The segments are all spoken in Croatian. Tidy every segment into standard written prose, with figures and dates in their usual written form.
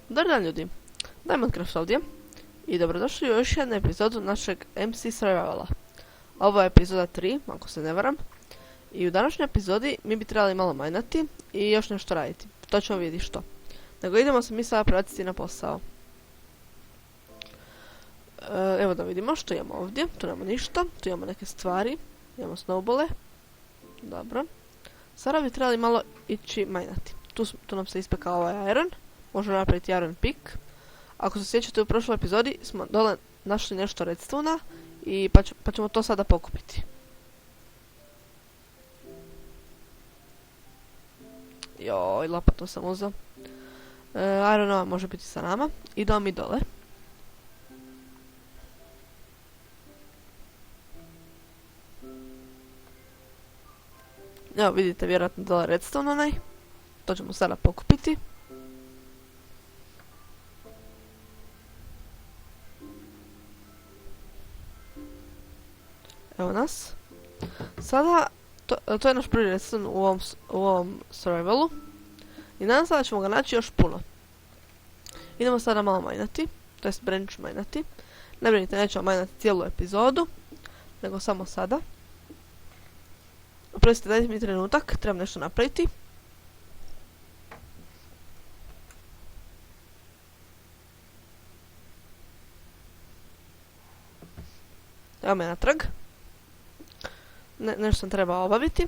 Dobar dan ljudi, Diamondcraft ovdje i dobrodošli u još jednu epizodu našeg MC Survivala. Ovo je epizoda 3, ako se ne varam. I u današnjoj epizodi mi bi trebali malo majnati i još nešto raditi. To ćemo vidjeti što. Nego idemo se mi sada prebaciti na posao. Evo da vidimo što imamo ovdje. Tu nemamo ništa, tu imamo neke stvari. Imamo snowbole. Dobro. Sada bi trebali malo ići majnati. Tu nam se ispekao ovaj iron. Možemo napraviti iron pick. Ako se sjećate u prošloj epizodi smo dole našli nešto redstona i pa ćemo to sada pokupiti. Joj, lopatu sam uzeo. Ironova može biti sa nama. Idemo mi dole. Evo vidite vjerojatno dole redstone onaj. To ćemo sada pokupiti. Evo nas. Sada, to je naš prvi redstone u ovom survivalu. I nadam se da ćemo ga naći još puno. Idemo sada malo majnati. To jest branch majnati. Ne brinite, nećemo majnati cijelu epizodu. Nego samo sada. Oprostite, dajte mi trenutak. Trebam nešto napraviti. Evo me natrag. Nešto sam trebao obaviti.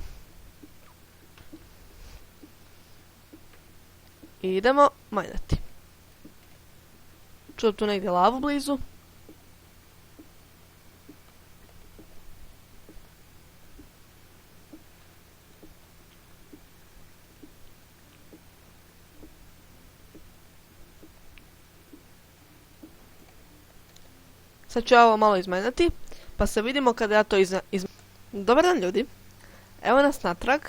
I idemo majnati. Čujem tu negdje lavu blizu. Sad ću ja ovo malo izmajnati, pa se vidimo kada ja to Dobar dan ljudi, evo nas natrag.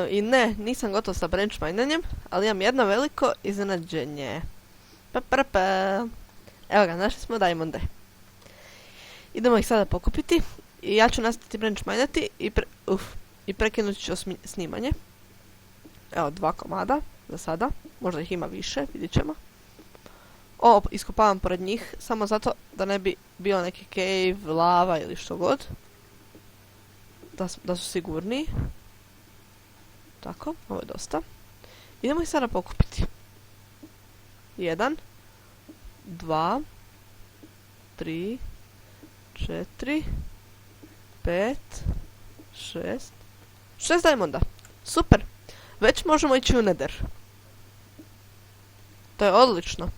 I ne, nisam gotov sa branch majnanjem, ali imam jedno veliko iznenađenje. Evo ga, našli smo diamonde. Idemo ih sada pokupiti i ja ću nastaviti branch majnati i prekinuti ću snimanje. Evo 2 komada za sada, možda ih ima više, vidjet ćemo. Iskopavam pored njih, samo zato da ne bi bio neki cave, lava ili što god. Da su sigurniji. Tako, ovo je dosta. Idemo ih sada pokupiti. 1, 2, 3, 4, 5, 6. 6 diamonda. Super. Već možemo ići u nether. To je odlično.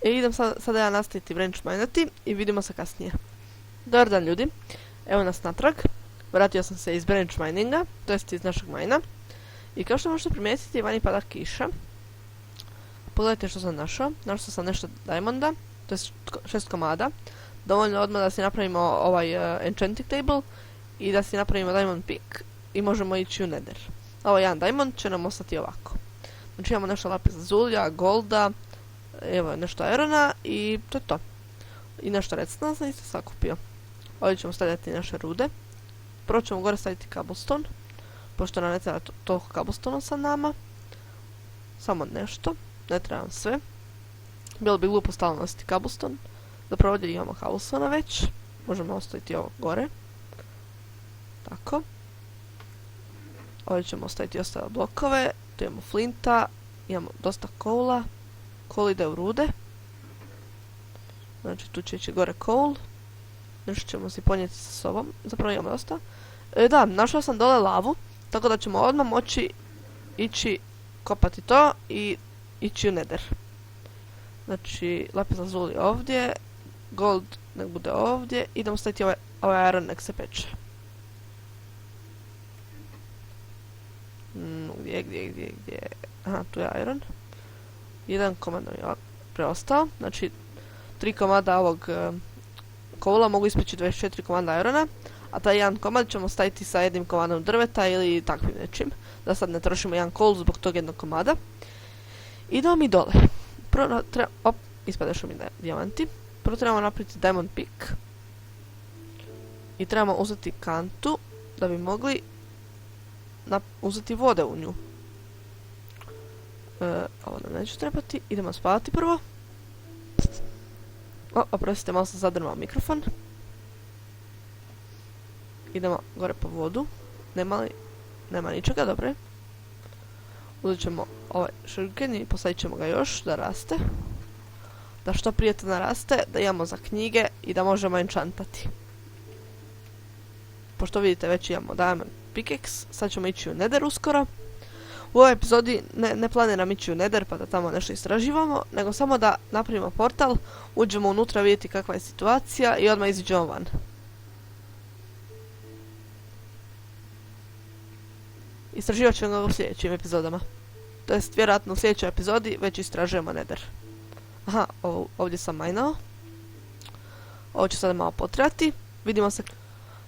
I idem sada ja nastaviti branch majnati i vidimo se kasnije. Dobar dan ljudi, evo nas natrag. Vratio sam se iz branch mininga, to jest iz našeg majna. I kao što možete primijetiti, vani pada kiša. Pogledajte što sam našao. Našao sam nešto diamonda, to jest 6 komada. Dovoljno odmah da si napravimo ovaj enchanting table i da si napravimo diamond pick i možemo ići u nether. Ovo jedan diamond će nam ostati ovako. Znači imamo nešto lapis lazulja, golda, evo nešto irona i to je to. I nešto redstona sam isto sakupio. Ovdje ćemo stavljati naše rude. Prvo ćemo gore staviti cobblestone, pošto nam ne treba toliko cobblestone sa nama. Samo nešto, ne trebam sve. Bilo bi glupo stalno nositi cobblestone. Zapravo ovdje imamo cobblestone već. Možemo ostaviti ovo gore. Tako. Ovdje ćemo ostaviti ostale blokove. Tu imamo flinta, imamo dosta coala. Coal ide u rude. Znači tu će ići gore coal. Nešto ćemo si ponijeti sa sobom. Zapravo imamo dosta. Da, našao sam dole lavu. Tako da ćemo odmah moći ići kopati to i ići u nether. Znači lapis lazuli ovdje. Gold nek bude ovdje. Idemo staviti ovaj iron nek se peče. Gdje? Aha, tu je iron. Jedan komad nam je preostao. Znači 3 komada ovog coala mogu ispeći 24 komada irona, a taj jedan komad ćemo staviti sa jednim komadom drveta ili takvim nečim, da sad ne trošimo jedan coal zbog tog jednog komada. Idemo mi dole. Prvo ispadašu mi dijamanti. Prvo trebamo napraviti diamond pick i trebamo uzeti kantu da bi mogli uzeti vode u nju. Ovo nam neće trebati. Idemo spavati prvo. Oprostite, malo sam zadrmao mikrofon. Idemo gore po vodu. Nema ničega, dobro je. Uzet ćemo ovaj šuriken i posadit ćemo ga još da raste. Da što prije to naraste, da imamo za knjige i da možemo enchantati. Pošto vidite, već imamo diamond pickaxe, sad ćemo ići u Nether uskoro. U ovoj epizodi ne planiram ići u Nether pa da tamo nešto istraživamo, nego samo da napravimo portal, uđemo unutra vidjeti kakva je situacija i odmah iziđemo van. Istraživat ćemo ga u sljedećim epizodama. To jest, vjerojatno u sljedećoj epizodi već istražujemo Nether. Aha, ovdje sam majnao. Ovo ću sada malo potrebati. Vidimo se.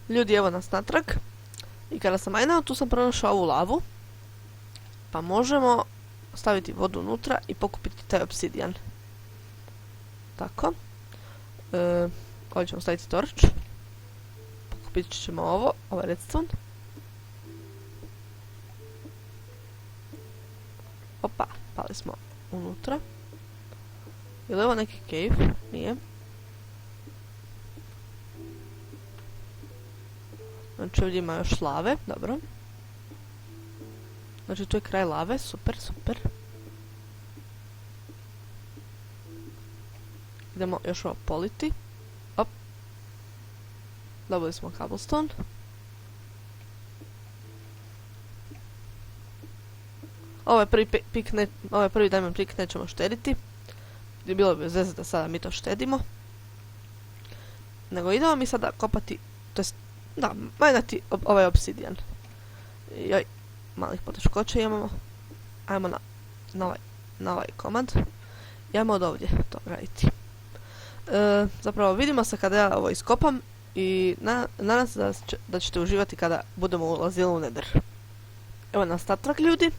Ljudi, evo nas natrag. I kada sam majnao, tu sam pronašao ovu lavu. Pa možemo staviti vodu unutra i pokupiti taj obsidijan. Tako. Ovdje ćemo staviti torč. Pokupit ćemo ovo je redstone. Opa, pali smo unutra. Je li ovo neki cave? Nije. Znači ovdje ima još lave, dobro. Znači tu je kraj lave, super, super. Idemo još ovo politi. Op. Dobili smo cobblestone. Ovaj prvi diamond pick nećemo štediti. Bilo bi bez veze da sada mi to štedimo. Nego idemo mi sada kopati, to jest, da, majnati ovaj obsidijan. Joj, malih poteškoća imamo. Ajmo na ovaj komand. I ajmo od ovdje to raditi. Zapravo vidimo se kada ja ovo iskopam i nadam se da ćete uživati kada budemo ulazili u Nether. Evo nas natrag, ljudi.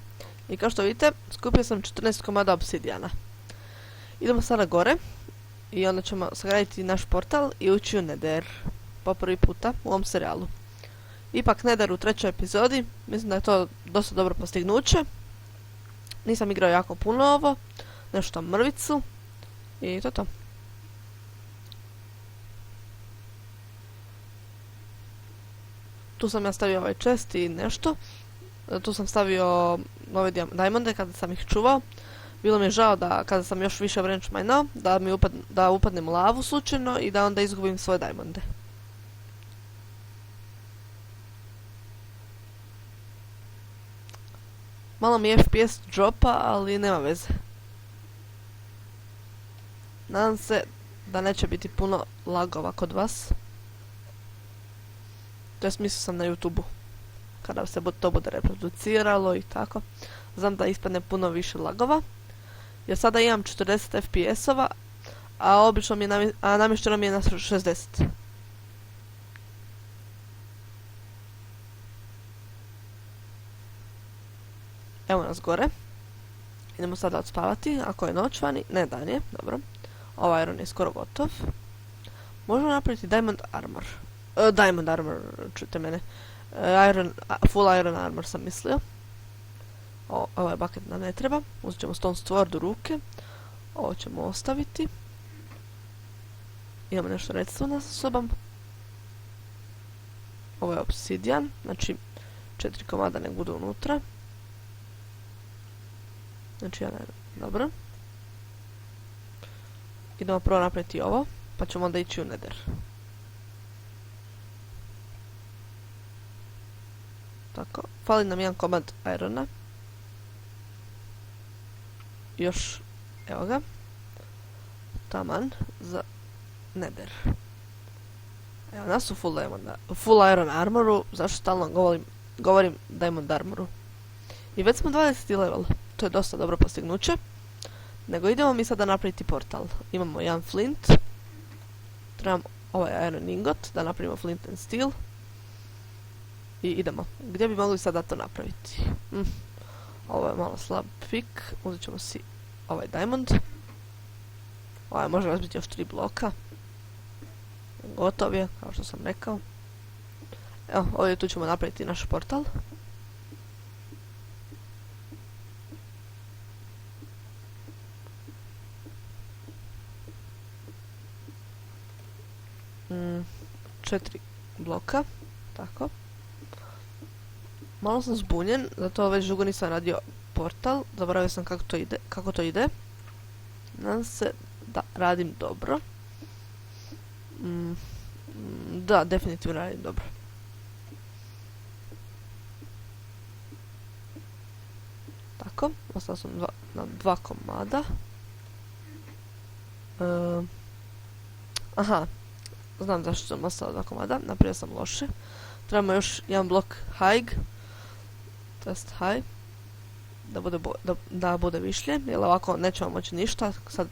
I kao što vidite, skupio sam 14 komada obsidijana. Idemo sada gore i onda ćemo sagraditi naš portal i ući u Nether po prvi puta u ovom serijalu. Ipak Nether u 3. epizodi, mislim da je to dosta dobro postignuće. Nisam igrao jako puno ovo, nešto mrvicu i to je to. Tu sam ja stavio ovaj chest i nešto. Tu sam stavio ove diamonde kada sam ih čuvao. Bilo mi je žao da kada sam još više branch minao, da upadnem u lavu slučajno i da onda izgubim svoje diamonde. Malo mi FPS dropa, ali nema veze. Nadam se da neće biti puno lagova kod vas. To jest, mislio sam na YouTube-u. Kada se to bude reproduciralo i tako. Znam da ispadne puno više lagova. Jer sada imam 40 FPS-ova, a obično mi je namješteno mi je na 60. Evo nas gore. Idemo sada odspavati, ako je noć vani. Ne, dan je, dobro. Ovaj iron je skoro gotov. Možemo napraviti diamond armor. Diamond armor, čujte mene. Full iron armor sam mislio. Ovaj bucket nam ne treba. Uzet ćemo stone sword u ruke. Ovo ćemo ostaviti. Imamo nešto redstone sa sobom. Ovo je obsidian. Znači 4 komada nek budu unutra. Znači dobro. Idemo prvo napraviti ovo. Pa ćemo onda ići u Nether. Tako. Fali nam jedan komad irona. Još, evo ga, taman za Nether. Evo nas u full iron armoru, zašto stalno govorim diamond armoru. I već smo 20 level, to je dosta dobro postignuće. Nego idemo mi sada napraviti portal. Imamo jedan flint, trebamo ovaj iron ingot da napravimo flint and steel. I idemo. Gdje bi mogli sada to napraviti? Ovo je malo slab pick. Uzet ćemo si ovaj diamond. Ovaj može razbiti još 3 bloka. Gotov je, kao što sam rekao. Evo, ovdje tu ćemo napraviti naš portal. 4 bloka. Tako. Malo sam zbunjen, zato već dugo nisam radio portal. Zaboravio sam kako to ide. Nadam se da radim dobro. Da, definitivno radim dobro. Tako, ostalo sam na 2 komada. Aha, znam zašto sam ostala 2 komada, napravio sam loše. Trebamo još jedan blok high, to jest high, da bude višlje, jer ovako nećemo moći ništa. Sa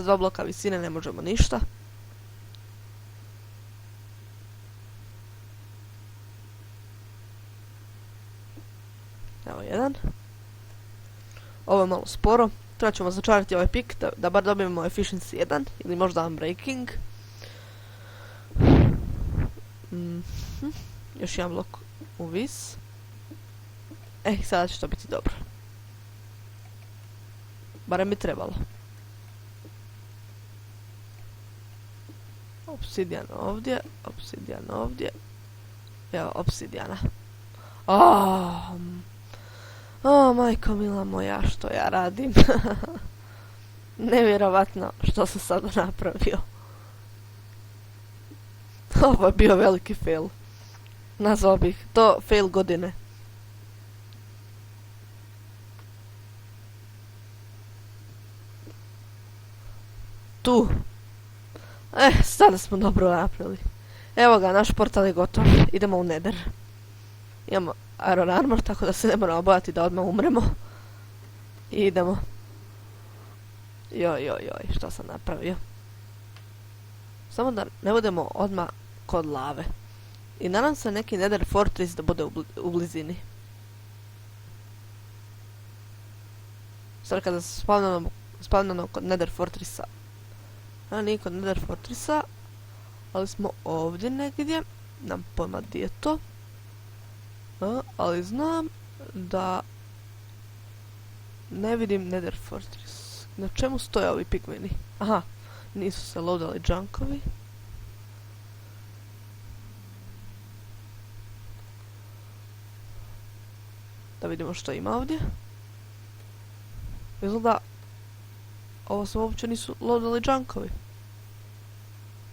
2 bloka visine ne možemo ništa. Evo jedan. Ovo je malo sporo. Treba ćemo začarati ovaj pik da bar dobijemo efficiency 1 ili možda unbreaking. Još jedan blok u vis. Sada će to biti dobro. Barem bi trebalo. Obsidijan ovdje, obsidijan ovdje. Evo, obsidijana. Majko mila moja, što ja radim. Nevjerovatno što sam sada napravio. Ovo je bio veliki fail. Nazvao bih to fail godine. Tu. Sada smo dobro napravili. Evo ga, naš portal je gotov. Idemo u Nether. Imamo Iron Armor, tako da se ne moramo bojati da odmah umremo. I idemo. Joj, što sam napravio. Samo da ne budemo odmah kod lave. I nadam se neki Nether Fortress da bude u blizini. Sad kada se spavnamo kod Nether Fortressa. Nije kod Nether Fortressa, ali smo ovdje negdje. Nemam pojma gdje je to. Ali znam da ne vidim Nether Fortress. Na čemu stoje ovi pigmeni? Aha, nisu se loadali junkovi. Da vidimo što ima ovdje. Izgleda ovo se uopće nisu loadali junkovi.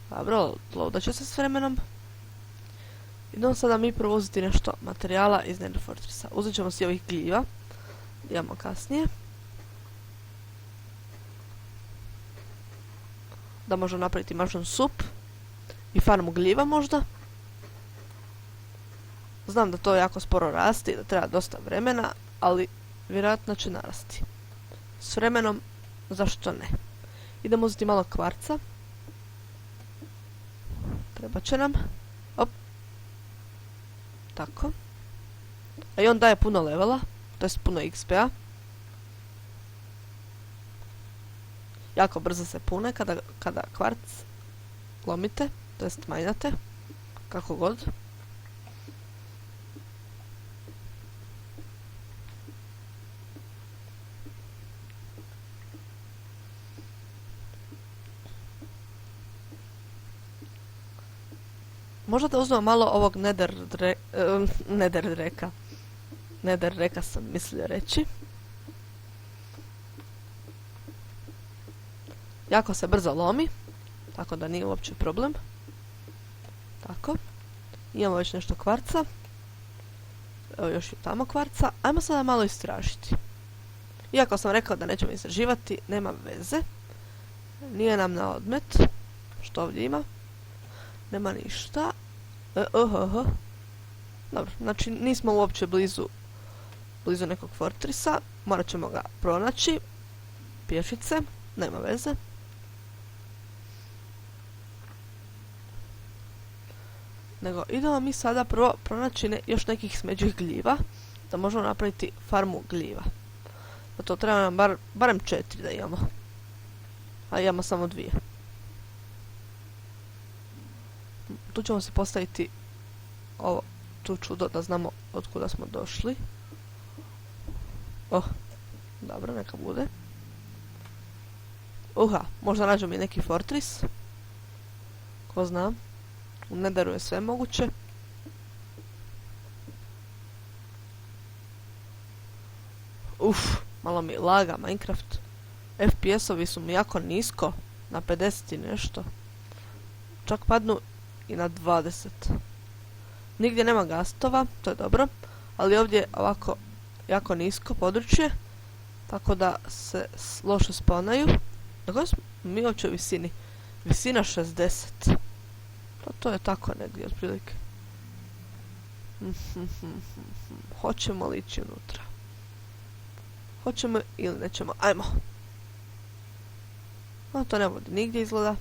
Dobro, loadat će se s vremenom. Idemo sada mi provoziti nešto materijala iz Nether Fortressa. Uzet ćemo si ovih gljiva. Imamo kasnije. Da možemo napraviti mushroom soup. I farmu gljiva možda. Znam da to jako sporo rasti, da treba dosta vremena, ali vjerojatno će narasti. S vremenom, zašto ne? Idemo uzeti malo kvarca. Treba će nam. Tako. A i on daje puno levela, to jest puno XP-a. Jako brzo se pune kada kvarc lomite, to jest majnate, kako god. Možda da uzmemo malo ovog Nether reka sam mislio reći. Jako se brzo lomi, tako da nije uopće problem. Tako. Imamo već nešto kvarca. Evo još i tamo kvarca. Ajmo sada malo istražiti. Iako sam rekao da nećemo istraživati, nema veze. Nije nam na odmet. Što ovdje ima? Nema ništa. Dobro, znači nismo uopće blizu nekog fortressa. Morat ćemo ga pronaći. Pješice, nema veze. Nego idemo mi sada prvo pronaći još nekih smeđih gljiva. Da možemo napraviti farmu gljiva. Zato treba nam barem 4 da imamo. A imamo samo 2. Tu ćemo si postaviti ovo, tu čudo da znamo od kuda smo došli. Dobro, neka bude. Možda nađemo i neki fortress. Ko zna. U Netheru je sve moguće. Malo mi laga Minecraft. FPS-ovi su mi jako nisko, na 50 i nešto. Čak padnu i na 20. Nigdje nema gastova, to je dobro, ali ovdje je ovako jako nisko područje, tako da se loše spawnaju. Na kojoj smo mi uopće visini? Visina 60. Pa to je tako negdje otprilike. Hoćemo li ići unutra? Hoćemo ili nećemo? Ajmo! No, to ne vodi nigdje izgleda.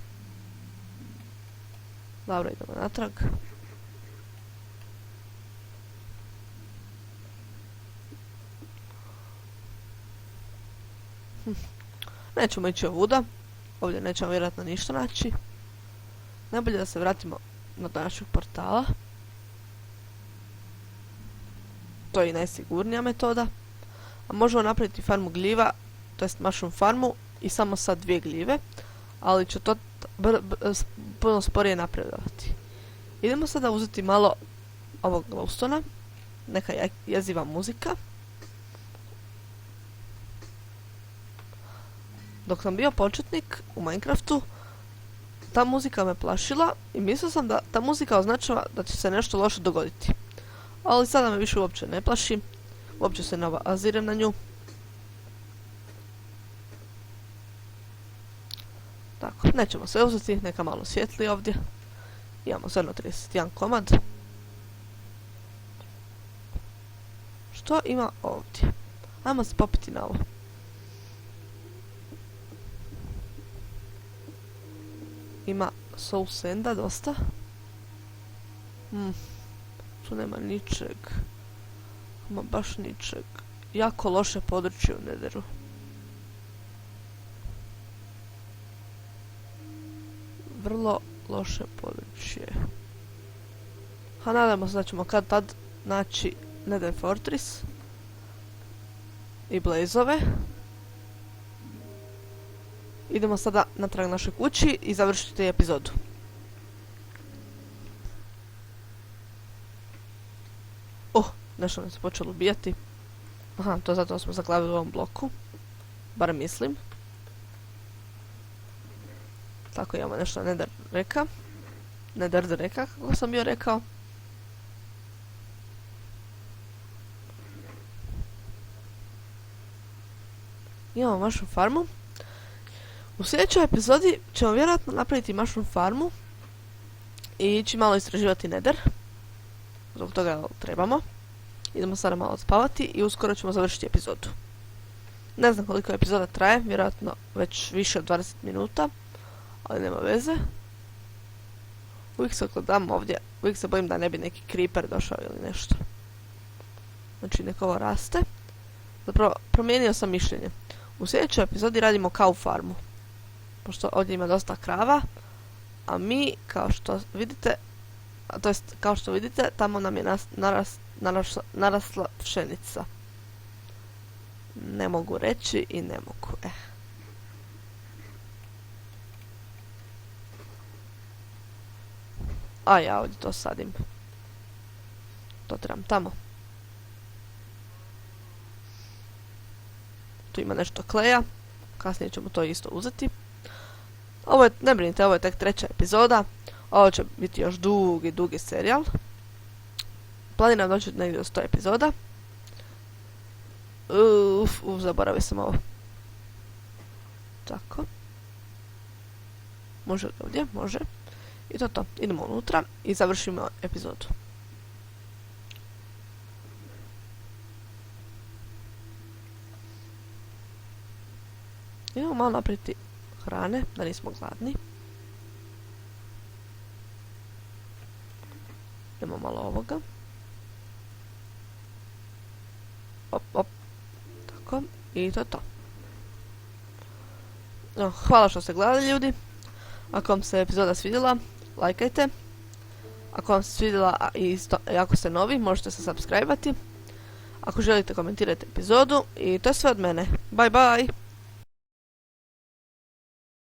Dobro, idemo natrag. Nećemo ići ovuda. Ovdje nećemo vjerojatno ništa naći. Najbolje da se vratimo na našeg portala. To je i najsigurnija metoda. A možemo napraviti farmu gljiva, to jest mushroom farmu, i samo sa 2 gljive, ali će to puno sporije napredovati. Idemo sada uzeti malo ovog glowstona, neka jeziva muzika. Dok sam bio početnik u Minecraftu, ta muzika me plašila i mislio sam da ta muzika označava da će se nešto loše dogoditi. Ali sada me više uopće ne plaši, uopće se ne obazirem na nju. Tako, nećemo sve uzeti, neka malo svijetli ovdje. Imamo sve 31 komad. Što ima ovdje? Ajmo se popiti na ovo. Ima soul sanda dosta. Tu nema ničeg. Ima baš ničeg. Jako loše područje u Netheru. Vrlo loše područje. A nadamo se da ćemo kad tad naći Nether Fortress i blazove. Idemo sada natrag našoj kući i završiti epizodu. Nešto me se počelo ubijati. Aha, to zato smo zaglavili u ovom bloku. Bar mislim. Tako, imamo nešto Nether reka. Nether reka, kako sam bio rekao. Imamo mushroom farmu. U sljedećoj epizodi ćemo vjerojatno napraviti mushroom farmu i ići malo istraživati Nether. Zbog toga trebamo. Idemo sada malo odspavati i uskoro ćemo završiti epizodu. Ne znam koliko epizoda traje, vjerojatno već više od 20 minuta, ali nema veze. Uvijek se gledam ovdje, uvijek se bojim da ne bi neki creeper došao ili nešto. Znači nek ovo raste. Zapravo, promijenio sam mišljenje. U sljedećoj epizodi radimo cow farmu. Pošto ovdje ima dosta krava, a mi, kao što vidite, tamo nam je narasla pšenica. Ne mogu reći i ne mogu. A ja ovdje to sadim. To trebam tamo. Tu ima nešto kleja. Kasnije ćemo to isto uzeti. Ovo je, ne brinite, ovo je tek 3. epizoda. Ovo će biti još dugi serijal. Planiram doći negdje do 100 epizoda. Zaboravio sam ovo. Tako. Može ovdje, može. I to. Idemo unutra i završimo epizodu. Idemo malo napraviti hrane, da nismo gladni. Idemo malo ovoga. Op. Tako. I to. Hvala što ste gledali, ljudi. Ako vam se epizoda svidjela, lajkajte. Ako vam se svidjela i ako ste novi, možete se subscribe-ati. Ako želite, komentirajte epizodu. I to je sve od mene. Bye bye!